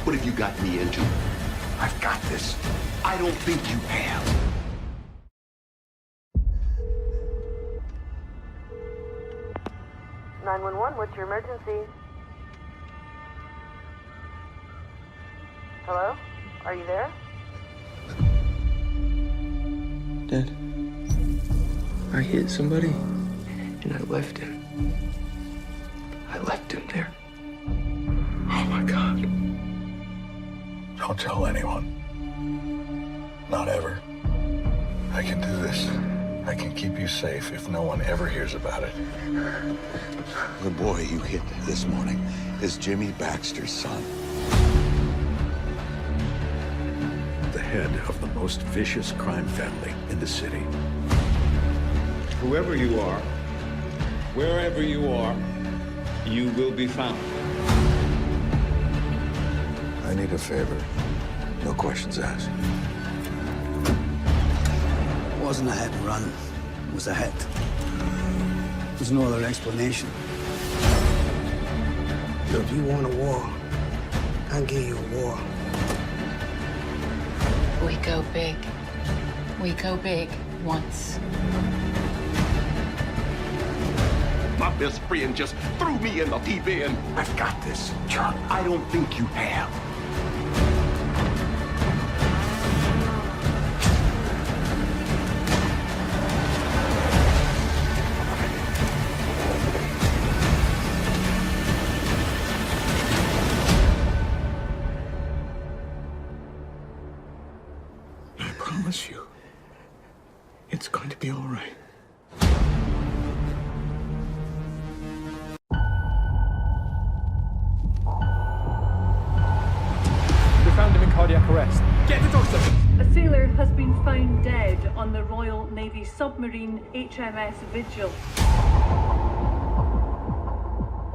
What have you got me into? I've got this. I don't think you have. What's your emergency? Hello? Are you there? Dad, I hit somebody, and I left him. I left him there. Oh my God. Don't tell anyone. Not ever. I can do this. I can keep you safe if no one ever hears about it. The boy you hit this morning is Jimmy Baxter's son. The head of the most vicious crime family in the city. Whoever you are, wherever you are, you will be found. I need a favor. No questions asked. It wasn't a hit and run. It was a hit. There's no other explanation. If you want a war, I'll give you a war. We go big. We go big once. My best friend just threw me in the deep end. I've got this, Chuck. I don't think you have. I promise you, it's going to be all right. We found him in cardiac arrest. Get the doctor! A sailor has been found dead on the Royal Navy submarine HMS Vigil.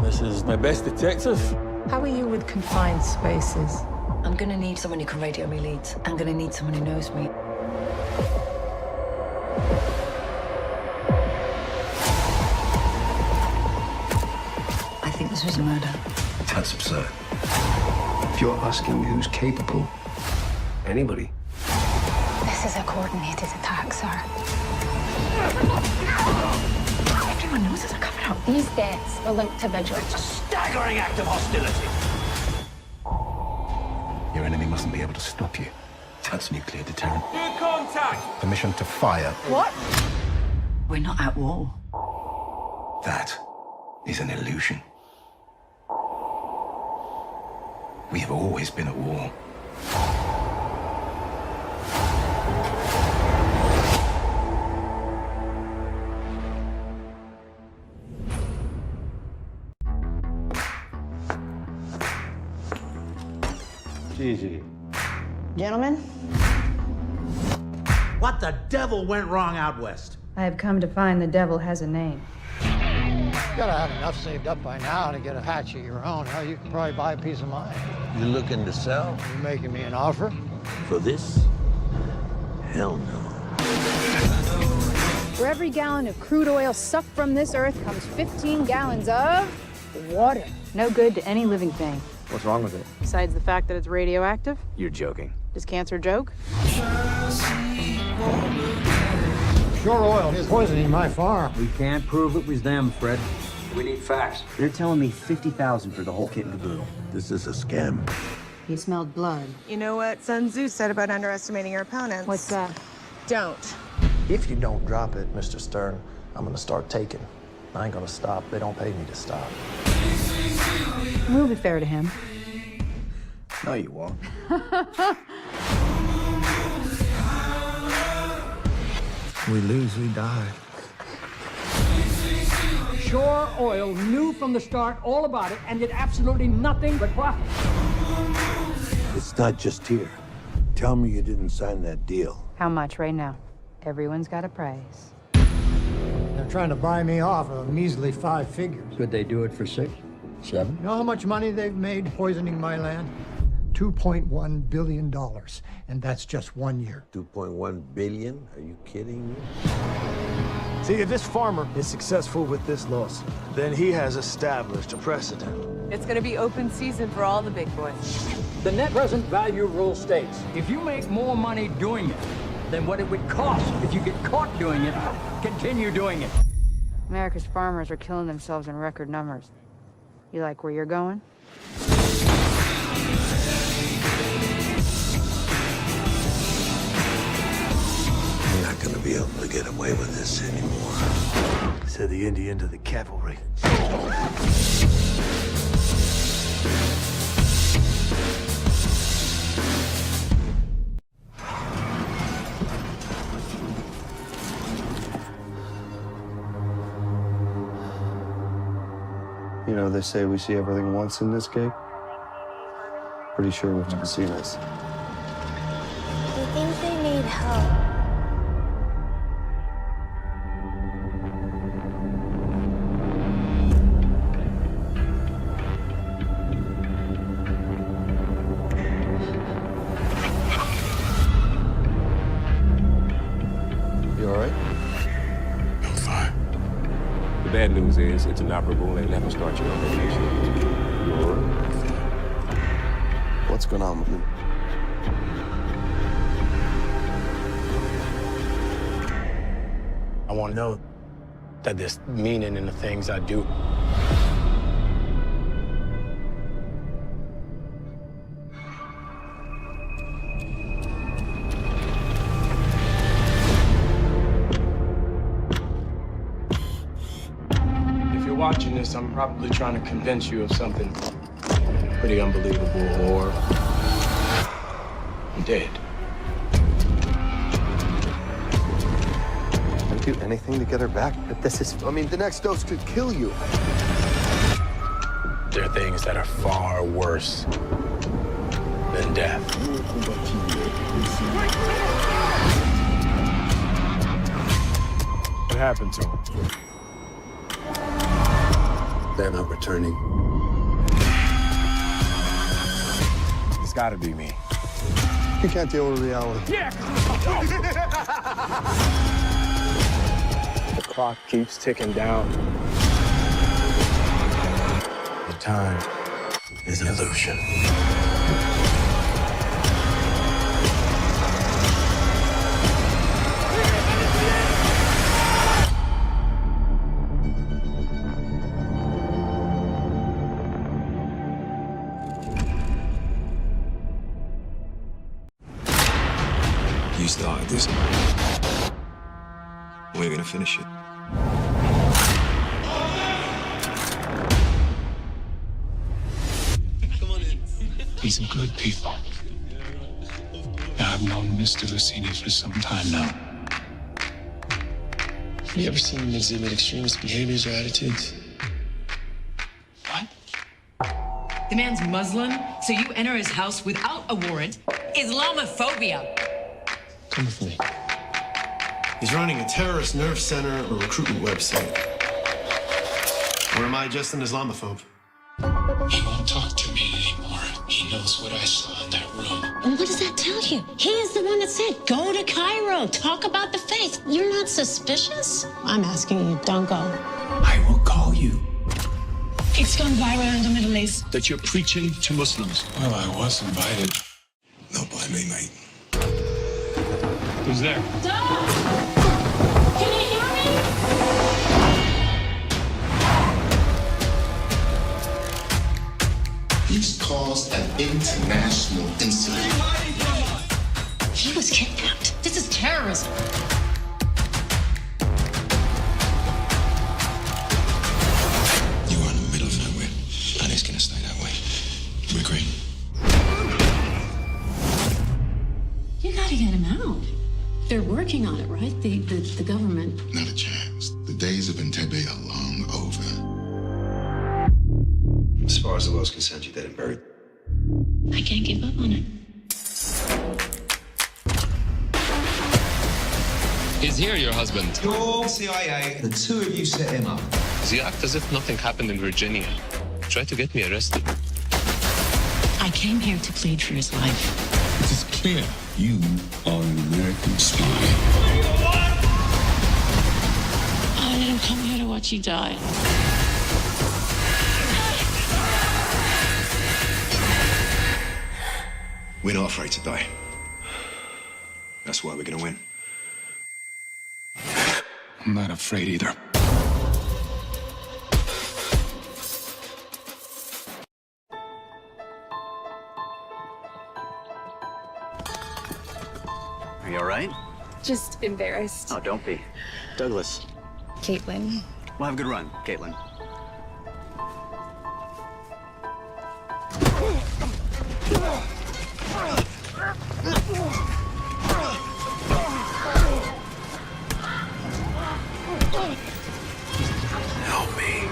This is my best detective. How are you with confined spaces? I'm gonna need someone who can radio me leads. I'm gonna need someone who knows me. I think this was a murder. That's absurd. If you're asking me who's capable, anybody. This is a coordinated attack, sir. Everyone knows there's a cover-up. These deaths are linked to Vigil. It's a staggering act of hostility. Your enemy mustn't be able to stop you. That's nuclear deterrent. New contact! Permission to fire. What? We're not at war. That is an illusion. We have always been at war. Gigi. Gentlemen, What the devil went wrong out west? I have come to find the devil has a name. You gotta have enough saved up by now to get a hatch of your own. Hell, you can probably buy a piece of mine. You looking to sell? You making me an offer? For this? Hell no. for every gallon of crude oil sucked from this earth comes 15 gallons of water. No good to any living thing. What's wrong with it? Besides the fact that it's radioactive, You're joking. does cancer joke? Shore oil is poisoning my farm. We can't prove it was them, Fred. We need facts. They're telling me $50,000 for the whole kit and caboodle. This is a scam. You smelled blood. You know what Sun Tzu said about underestimating your opponents? What's that? Don't. If you don't drop it, Mr. Stern, I'm gonna start taking. I ain't gonna stop. They don't pay me to stop. We'll be fair to him. No, you won't. We lose, we die. Shore Oil knew from the start all about it and did absolutely nothing but profit. It's not just here. Tell me you didn't sign that deal. How much right now? Everyone's got a price. They're trying to buy me off a measly 5 figures. Could they do it for 6, 7? You know how much money they've made poisoning my land? $2.1 billion, and that's just 1 year. 2.1 billion? Are you kidding me? See, if this farmer is successful with this lawsuit, then he has established a precedent. It's gonna be open season for all the big boys. The net present value rule states, if you make more money doing it than what it would cost if you get caught doing it, continue doing it. America's farmers are killing themselves in record numbers. You like where you're going? You're not gonna be able to get away with this anymore. Said the Indian to the cavalry. You know, they say we see everything once in this gig. Pretty sure we've never seen this. I think they need help. You all right? I'm fine. The bad news is it's inoperable and never start you on vacation. You all right? What's going on with me? I want to know that there's meaning in the things I do. If you're watching this, I'm probably trying to convince you of something pretty unbelievable, or I'm dead. I'd do anything to get her back, but this is... I mean, the next dose could kill you. There are things that are far worse than death. What happened to him? They're not returning. It's gotta be me. You can't deal with reality. The clock keeps ticking down. The time is an illusion. You started this. We're gonna finish it. These are good people. I've known Mr. Lucini for some time now. Have you ever seen him exhibit extremist behaviors or attitudes? What? The man's Muslim, so you enter his house without a warrant. Islamophobia. Come with me. He's running a terrorist nerve center or recruitment website. Or am I just an Islamophobe? He won't talk to me anymore. He knows what I saw in that room. And what does that tell you? He is the one that said, go to Cairo, talk about the faith. You're not suspicious? I'm asking you, don't go. I will call you. It's gone viral in the Middle East. That you're preaching to Muslims. Well, I was invited. Don't blame me, mate. Who's there? Dog! Can you hear me? He's caused an international incident. He was kidnapped. This is terrorism. You are in the middle of nowhere, and it's gonna stay that way. We agree? You gotta get him out. They're working on it, right? The government. Not a chance. The days of Entebbe are long over. As far as the world's concerned, you're dead and buried. I can't give up on it. Is here your husband? You're CIA. The two of you set him up. You act as if nothing happened in Virginia. Try to get me arrested. I came here to plead for his life. It is clear you are an American spy. let him come here to watch you die. We're not afraid to die. That's why we're gonna win. I'm not afraid either. Are you all right? Just embarrassed. Oh, don't be. Douglas. Caitlin. Well, have a good run, Caitlin. Help me.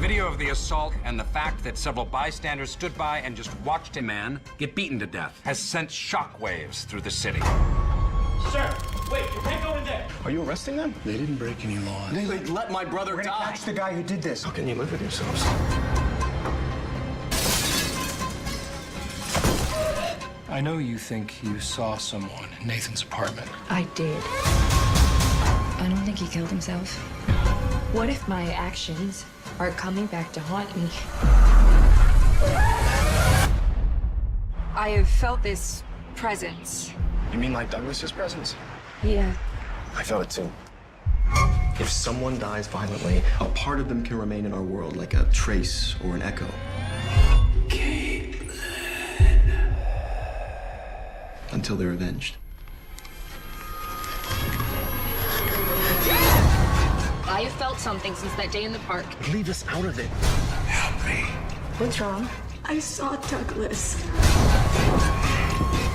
Video of the assault and the fact that several bystanders stood by and just watched a man get beaten to death has sent shockwaves through the city. Sir, wait, you can't go in there. Are you arresting them? They didn't break any laws. They let my brother die. Catch the guy who did this. How can you live with yourselves? I know you think you saw someone in Nathan's apartment. I did. I don't think he killed himself. What if my actions are coming back to haunt me? I have felt this presence. You mean like Douglas's presence? Yeah. I felt it too. If someone dies violently, a part of them can remain in our world, like a trace or an echo. Until they're avenged. I have felt something since that day in the park. Leave us out of it. Help me. What's wrong? I saw Douglas.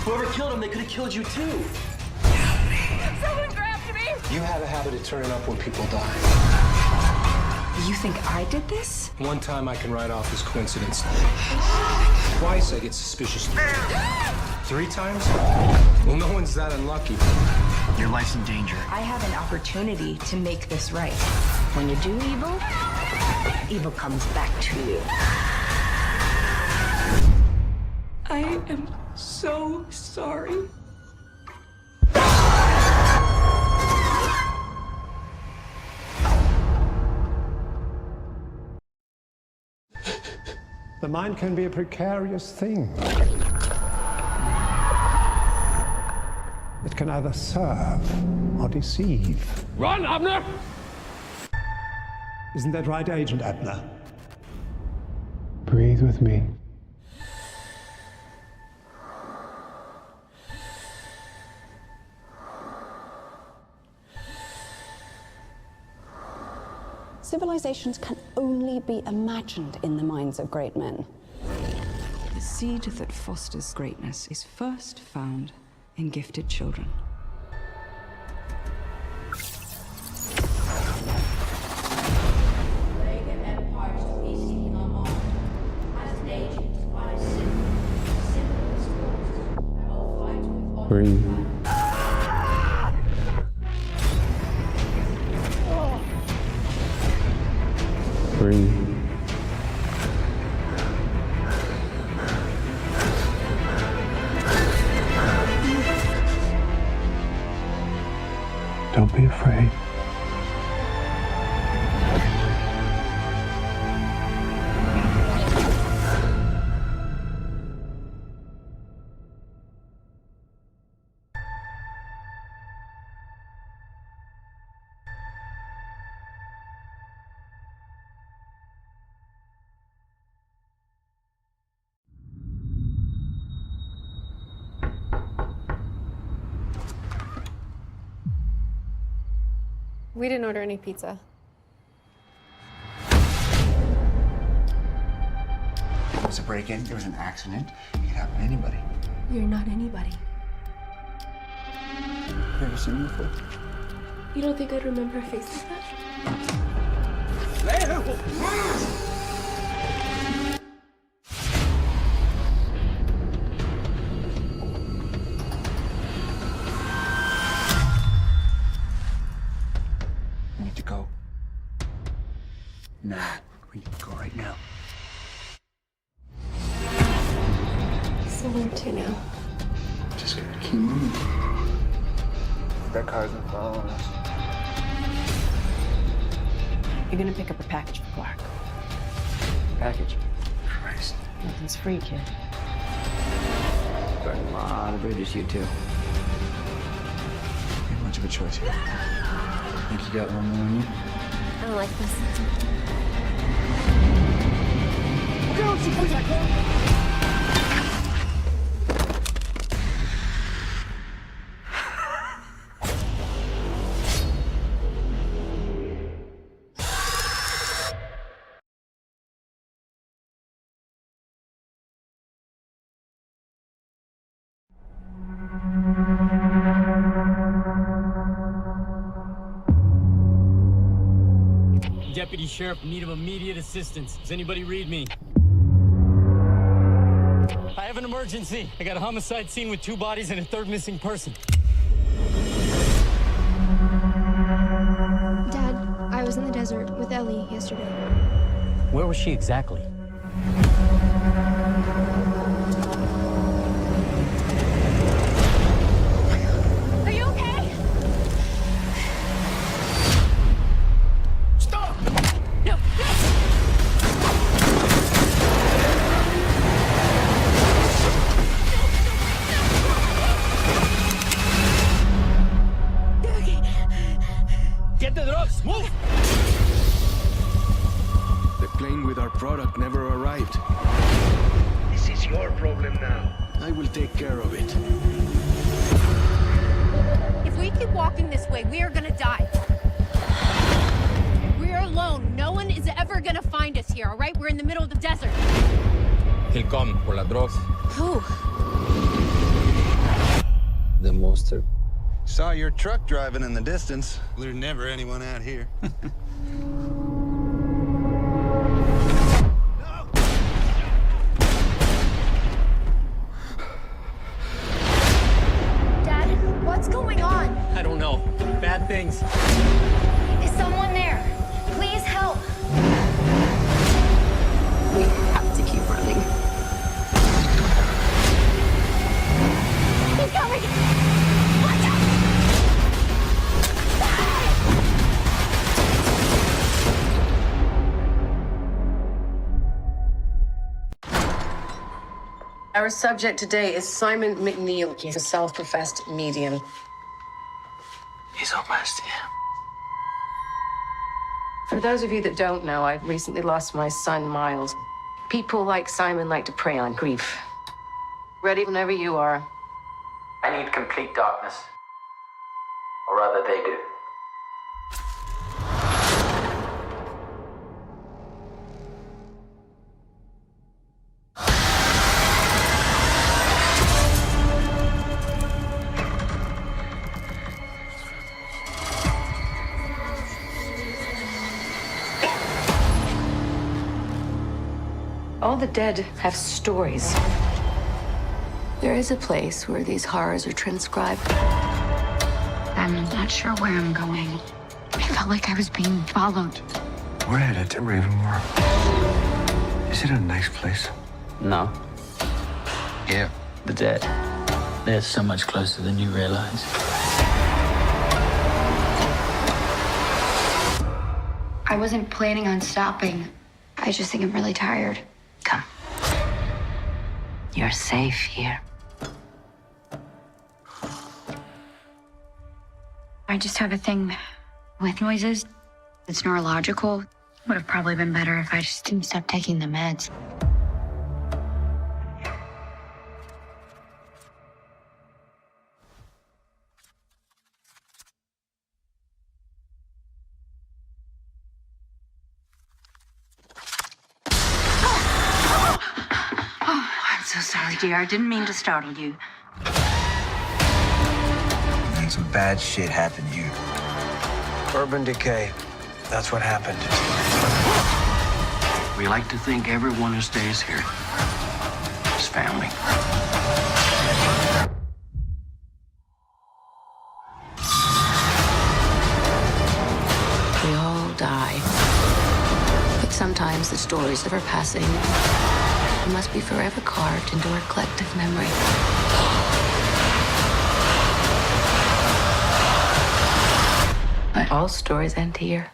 Whoever killed him, they could have killed you too. Someone grabbed me! You have a habit of turning up when people die. You think I did this? One time I can write off as coincidence. Twice I get suspicious. 3 times? Well, no one's that unlucky. Your life's in danger. I have an opportunity to make this right. When you do evil, evil comes back to you. I am so sorry. The mind can be a precarious thing. It can either serve or deceive. Run, Abner! Isn't that right, Agent Abner? Breathe with me. Civilizations can only be imagined in the minds of great men. The seed that fosters greatness is first found in gifted children. Breathe. Breathe. Don't be afraid. We didn't order any pizza. It was a break-in. It was an accident. It could happen to anybody. You're not anybody. You ever seen me before? You don't think I'd remember a face like that? We need to go. Nah, we need to go right now. So where to now? Just gotta keep moving. That car's been following us. You're gonna pick up a package for Clark. Package. Christ. Nothing's free, kid. Burn a lot of bridges, you two. Ain't much of a choice here. Think you got one more in you? I don't like this. Deputy Sheriff in need of immediate assistance. Does anybody read me? I have an emergency. I got a homicide scene with 2 bodies and a 3rd missing person. Dad, I was in the desert with Ellie yesterday. Where was she exactly? Are you okay? Stop! No, no! Get the drugs! Move! The plane with our product never arrived. This is your problem now. I will take care of it. If we keep walking this way, we are gonna die. We're alone. No one is ever gonna find us here, all right? We're in the middle of the desert. He'll come por las drugs. Who? The monster. Saw your truck driving in the distance. There's never anyone out here. Dad, what's going on? I don't know. Bad things. Is someone there? Please help. We have to keep running. He's coming! Watch out! Our subject today is Simon McNeil. He's a self-professed medium. He's almost here. For those of you that don't know, I recently lost my son, Miles. People like Simon like to prey on grief. Ready whenever you are. I need complete darkness. Or rather, they do. All the dead have stories. There is a place where these horrors are transcribed. I'm not sure where I'm going. I felt like I was being followed. We're headed to Ravenmore. Is it a nice place? No. Yeah. The dead. They're so much closer than you realize. I wasn't planning on stopping. I just think I'm really tired. Come. You're safe here. I just have a thing with noises. It's neurological. Would have probably been better if I just didn't stop taking the meds. Oh, I'm so sorry, dear. I didn't mean to startle you. And some bad shit happened here. Urban decay. That's what happened. We like to think everyone who stays here is family. We all die. But sometimes the stories of our passing must be forever carved into our collective memory. But all stories end here.